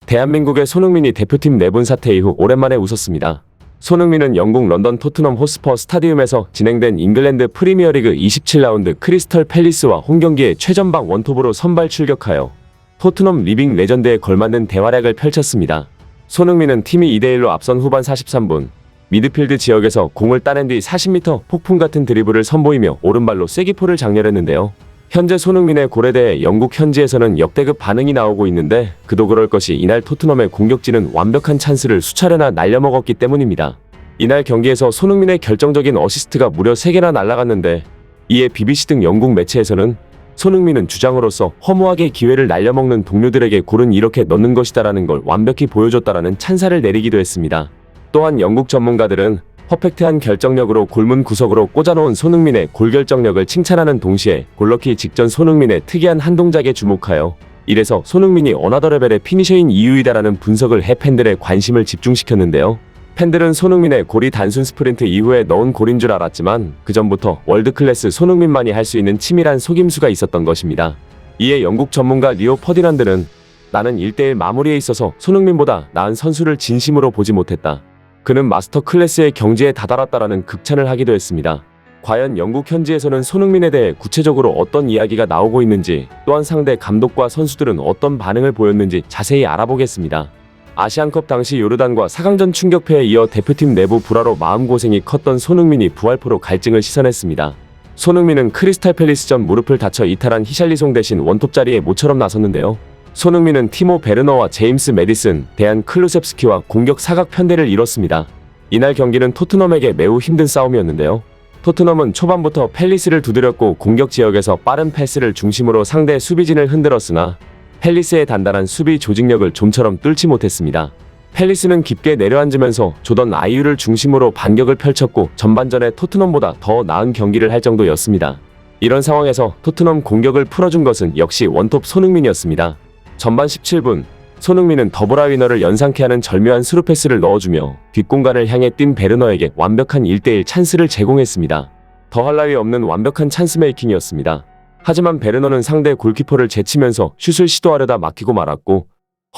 대한민국의 손흥민이 대표팀 내분 사태 이후 오랜만에 웃었습니다. 손흥민은 영국 런던 토트넘 호스퍼 스타디움에서 진행된 잉글랜드 프리미어리그 27라운드 크리스털 팰리스와 홈경기에 최전방 원톱으로 선발 출격하여 토트넘 리빙 레전드에 걸맞는 대활약을 펼쳤습니다. 손흥민은 팀이 2대1로 앞선 후반 43분 미드필드 지역에서 공을 따낸 뒤 40m 폭풍 같은 드리블을 선보이며 오른발로 쐐기포를 장렬했는데요. 현재 손흥민의 골에 대해 영국 현지에서는 역대급 반응이 나오고 있는데 그도 그럴 것이 이날 토트넘의 공격진은 완벽한 찬스를 수차례나 날려먹었기 때문입니다. 이날 경기에서 손흥민의 결정적인 어시스트가 무려 3개나 날아갔는데 이에 BBC 등 영국 매체에서는 손흥민은 주장으로서 허무하게 기회를 날려먹는 동료들에게 골은 이렇게 넣는 것이다라는 걸 완벽히 보여줬다라는 찬사를 내리기도 했습니다. 또한 영국 전문가들은 퍼펙트한 결정력으로 골문 구석으로 꽂아놓은 손흥민의 골 결정력을 칭찬하는 동시에 골 넣기 직전 손흥민의 특이한 한 동작에 주목하여 이래서 손흥민이 어나더 레벨의 피니셔인 이유이다라는 분석을 해 팬들의 관심을 집중시켰는데요. 팬들은 손흥민의 골이 단순 스프린트 이후에 넣은 골인 줄 알았지만 그 전부터 월드클래스 손흥민만이 할 수 있는 치밀한 속임수가 있었던 것입니다. 이에 영국 전문가 리오 퍼디난드는 나는 1대1 마무리에 있어서 손흥민보다 나은 선수를 진심으로 보지 못했다. 그는 마스터 클래스의 경지에 다다랐다라는 극찬을 하기도 했습니다. 과연 영국 현지에서는 손흥민에 대해 구체적으로 어떤 이야기가 나오고 있는지 또한 상대 감독과 선수들은 어떤 반응을 보였는지 자세히 알아보겠습니다. 아시안컵 당시 요르단과 4강전 충격패에 이어 대표팀 내부 불화로 마음고생이 컸던 손흥민이 부활포로 갈증을 시선했습니다. 손흥민은 크리스탈 팰리스전 무릎을 다쳐 이탈한 히샬리송 대신 원톱 자리에 모처럼 나섰는데요. 손흥민은 티모 베르너와 제임스 매디슨, 데안 클루셉스키와 공격 사각 편대를 이뤘습니다. 이날 경기는 토트넘에게 매우 힘든 싸움이었는데요. 토트넘은 초반부터 팰리스를 두드렸고 공격 지역에서 빠른 패스를 중심으로 상대 수비진을 흔들었으나 팰리스의 단단한 수비 조직력을 좀처럼 뚫지 못했습니다. 팰리스는 깊게 내려앉으면서 조던 아이유를 중심으로 반격을 펼쳤고 전반전에 토트넘보다 더 나은 경기를 할 정도였습니다. 이런 상황에서 토트넘 공격을 풀어준 것은 역시 원톱 손흥민이었습니다. 전반 17분 손흥민은 더블아위너를 연상케 하는 절묘한 스루 패스를 넣어주며 뒷공간을 향해 뛴 베르너에게 완벽한 1대1 찬스를 제공했습니다. 더할 나위 없는 완벽한 찬스 메이킹이었습니다. 하지만 베르너는 상대 골키퍼를 제치면서 슛을 시도하려다 막히고 말았고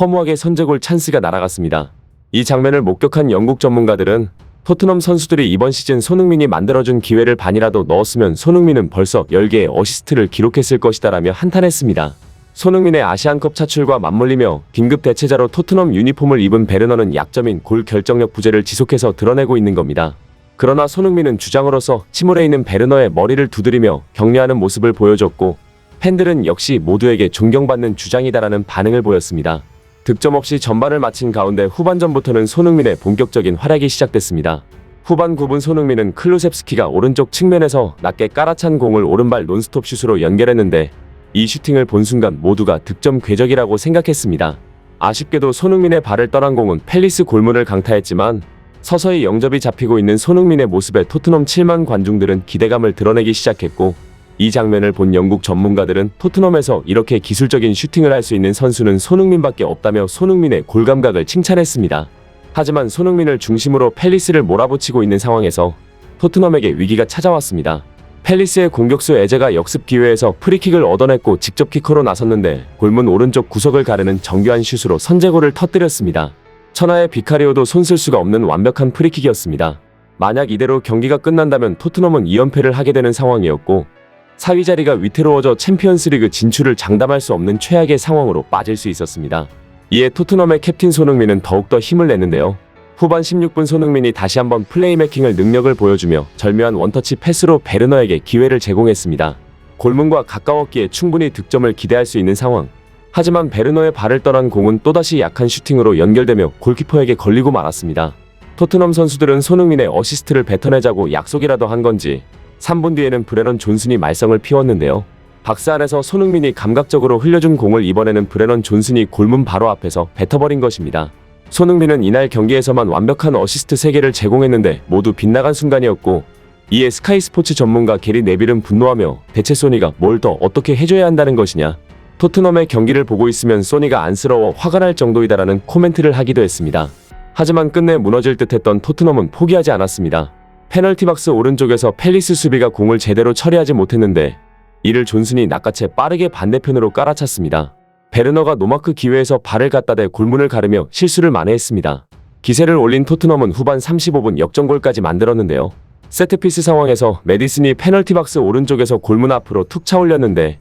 허무하게 선제골 찬스가 날아갔습니다. 이 장면을 목격한 영국 전문가들은 토트넘 선수들이 이번 시즌 손흥민이 만들어준 기회를 반이라도 넣었으면 손흥민은 벌써 10개의 어시스트를 기록했을 것이다라며 한탄했습니다. 손흥민의 아시안컵 차출과 맞물리며 긴급 대체자로 토트넘 유니폼을 입은 베르너는 약점인 골 결정력 부재를 지속해서 드러내고 있는 겁니다. 그러나 손흥민은 주장으로서 침울해 있는 베르너의 머리를 두드리며 격려하는 모습을 보여줬고 팬들은 역시 모두에게 존경받는 주장이다라는 반응을 보였습니다. 득점 없이 전반을 마친 가운데 후반전부터는 손흥민의 본격적인 활약이 시작됐습니다. 후반 9분 손흥민은 클루셉스키가 오른쪽 측면에서 낮게 깔아찬 공을 오른발 논스톱 슛으로 연결했는데 이 슈팅을 본 순간 모두가 득점 궤적이라고 생각했습니다. 아쉽게도 손흥민의 발을 떠난 공은 팰리스 골문을 강타했지만 서서히 영접이 잡히고 있는 손흥민의 모습에 토트넘 7만 관중들은 기대감을 드러내기 시작했고 이 장면을 본 영국 전문가들은 토트넘에서 이렇게 기술적인 슈팅을 할 수 있는 선수는 손흥민밖에 없다며 손흥민의 골 감각을 칭찬했습니다. 하지만 손흥민을 중심으로 팰리스를 몰아붙이고 있는 상황에서 토트넘에게 위기가 찾아왔습니다. 팰리스의 공격수 에제가 역습 기회에서 프리킥을 얻어냈고 직접 키커로 나섰는데 골문 오른쪽 구석을 가르는 정교한 슛으로 선제골을 터뜨렸습니다. 천하의 비카리오도 손쓸 수가 없는 완벽한 프리킥이었습니다. 만약 이대로 경기가 끝난다면 토트넘은 2연패를 하게 되는 상황이었고 4위 자리가 위태로워져 챔피언스리그 진출을 장담할 수 없는 최악의 상황으로 빠질 수 있었습니다. 이에 토트넘의 캡틴 손흥민은 더욱더 힘을 냈는데요. 후반 16분 손흥민이 다시 한번 플레이메이킹을 능력을 보여주며 절묘한 원터치 패스로 베르너에게 기회를 제공했습니다. 골문과 가까웠기에 충분히 득점을 기대할 수 있는 상황. 하지만 베르너의 발을 떠난 공은 또다시 약한 슈팅으로 연결되며 골키퍼에게 걸리고 말았습니다. 토트넘 선수들은 손흥민의 어시스트를 뱉어내자고 약속이라도 한 건지 3분 뒤에는 브레넌 존슨이 말썽을 피웠는데요. 박스 안에서 손흥민이 감각적으로 흘려준 공을 이번에는 브레넌 존슨이 골문 바로 앞에서 뱉어버린 것입니다. 손흥민은 이날 경기에서만 완벽한 어시스트 3개를 제공했는데 모두 빗나간 순간이었고 이에 스카이 스포츠 전문가 게리 네빌은 분노하며 대체 소니가 뭘 더 어떻게 해줘야 한다는 것이냐, 토트넘의 경기를 보고 있으면 소니가 안쓰러워 화가 날 정도이다라는 코멘트를 하기도 했습니다. 하지만 끝내 무너질 듯했던 토트넘은 포기하지 않았습니다. 페널티 박스 오른쪽에서 팰리스 수비가 공을 제대로 처리하지 못했는데 이를 존슨이 낚아채 빠르게 반대편으로 깔아찼습니다. 베르너가 노마크 기회에서 발을 갖다 대 골문을 가르며 실수를 만회했습니다. 기세를 올린 토트넘은 후반 35분 역전골까지 만들었는데요. 세트피스 상황에서 메디슨이 페널티 박스 오른쪽에서 골문 앞으로 툭 차올렸는데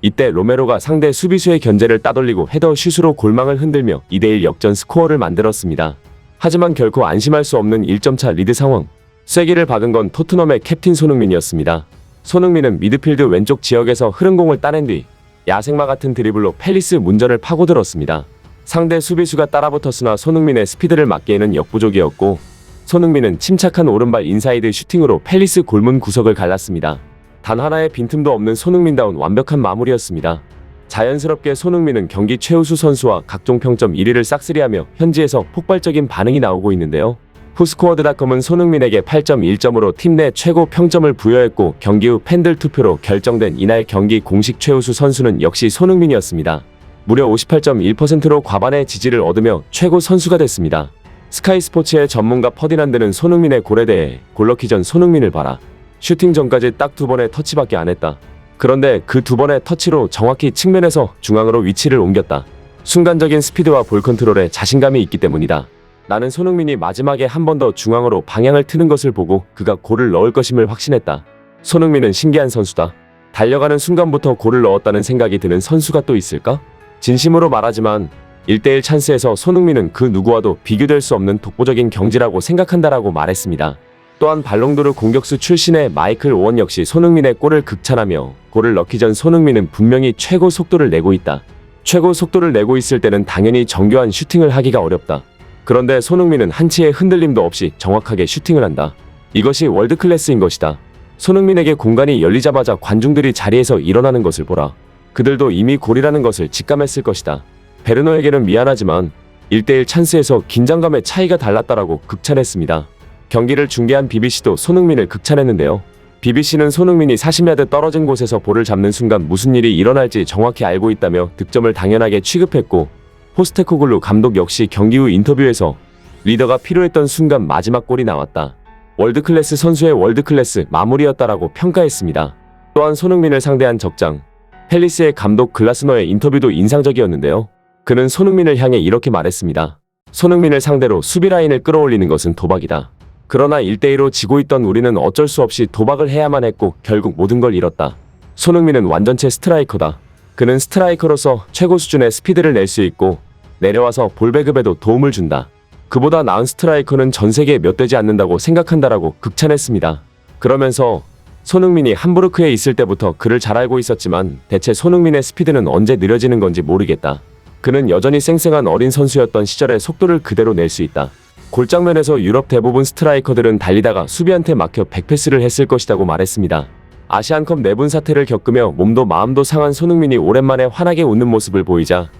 이때 로메로가 상대 수비수의 견제를 따돌리고 헤더 슛으로 골망을 흔들며 2대1 역전 스코어를 만들었습니다. 하지만 결코 안심할 수 없는 1점차 리드 상황. 쐐기를 박은 건 토트넘의 캡틴 손흥민이었습니다. 손흥민은 미드필드 왼쪽 지역에서 흐른 공을 따낸 뒤 야생마 같은 드리블로 팰리스 문전을 파고들었습니다. 상대 수비수가 따라붙었으나 손흥민의 스피드를 막기에는 역부족이었고 손흥민은 침착한 오른발 인사이드 슈팅으로 팰리스 골문 구석을 갈랐습니다. 단 하나의 빈틈도 없는 손흥민다운 완벽한 마무리였습니다. 자연스럽게 손흥민은 경기 최우수 선수와 각종 평점 1위를 싹쓸이하며 현지에서 폭발적인 반응이 나오고 있는데요. 후스코어드닷컴은 손흥민에게 8.1점으로 팀 내 최고 평점을 부여했고 경기 후 팬들 투표로 결정된 이날 경기 공식 최우수 선수는 역시 손흥민이었습니다. 무려 58.1%로 과반의 지지를 얻으며 최고 선수가 됐습니다. 스카이 스포츠의 전문가 퍼디난드는 손흥민의 골에 대해 골 넣기 전 손흥민을 봐라. 슈팅 전까지 딱 2번의 터치밖에 안 했다. 그런데 그 2번의 터치로 정확히 측면에서 중앙으로 위치를 옮겼다. 순간적인 스피드와 볼 컨트롤에 자신감이 있기 때문이다. 나는 손흥민이 마지막에 한 번 더 중앙으로 방향을 트는 것을 보고 그가 골을 넣을 것임을 확신했다. 손흥민은 신기한 선수다. 달려가는 순간부터 골을 넣었다는 생각이 드는 선수가 또 있을까? 진심으로 말하지만 1대1 찬스에서 손흥민은 그 누구와도 비교될 수 없는 독보적인 경지라고 생각한다라고 말했습니다. 또한 발롱도르 공격수 출신의 마이클 오원 역시 손흥민의 골을 극찬하며 골을 넣기 전 손흥민은 분명히 최고 속도를 내고 있다. 최고 속도를 내고 있을 때는 당연히 정교한 슈팅을 하기가 어렵다. 그런데 손흥민은 한치의 흔들림도 없이 정확하게 슈팅을 한다. 이것이 월드클래스인 것이다. 손흥민에게 공간이 열리자마자 관중들이 자리에서 일어나는 것을 보라. 그들도 이미 골이라는 것을 직감했을 것이다. 베르너에게는 미안하지만 1대1 찬스에서 긴장감의 차이가 달랐다라고 극찬했습니다. 경기를 중계한 BBC도 손흥민을 극찬했는데요. BBC는 손흥민이 40야드 떨어진 곳에서 볼을 잡는 순간 무슨 일이 일어날지 정확히 알고 있다며 득점을 당연하게 취급했고 포스테코글루 감독 역시 경기 후 인터뷰에서 리더가 필요했던 순간 마지막 골이 나왔다. 월드클래스 선수의 월드클래스 마무리였다라고 평가했습니다. 또한 손흥민을 상대한 적장 팰리스의 감독 글라스너의 인터뷰도 인상적이었는데요. 그는 손흥민을 향해 이렇게 말했습니다. 손흥민을 상대로 수비 라인을 끌어올리는 것은 도박이다. 그러나 1대2로 지고 있던 우리는 어쩔 수 없이 도박을 해야만 했고 결국 모든 걸 잃었다. 손흥민은 완전체 스트라이커다. 그는 스트라이커로서 최고 수준의 스피드를 낼 수 있고 내려와서 볼 배급에도 도움을 준다. 그보다 나은 스트라이커는 전 세계에 몇 되지 않는다고 생각한다라고 극찬했습니다. 그러면서 손흥민이 함부르크에 있을 때부터 그를 잘 알고 있었지만 대체 손흥민의 스피드는 언제 느려지는 건지 모르겠다. 그는 여전히 쌩쌩한 어린 선수였던 시절의 속도를 그대로 낼 수 있다. 골장면에서 유럽 대부분 스트라이커들은 달리다가 수비한테 막혀 백패스를 했을 것이라고 말했습니다. 아시안컵 내분 사태를 겪으며 몸도 마음도 상한 손흥민이 오랜만에 환하게 웃는 모습을 보이자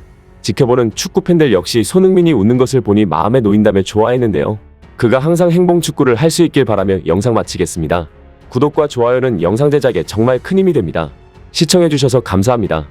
지켜보는 축구 팬들 역시 손흥민이 웃는 것을 보니 마음에 놓인다며 좋아했는데요. 그가 항상 행복 축구를 할 수 있길 바라며 영상 마치겠습니다. 구독과 좋아요는 영상 제작에 정말 큰 힘이 됩니다. 시청해주셔서 감사합니다.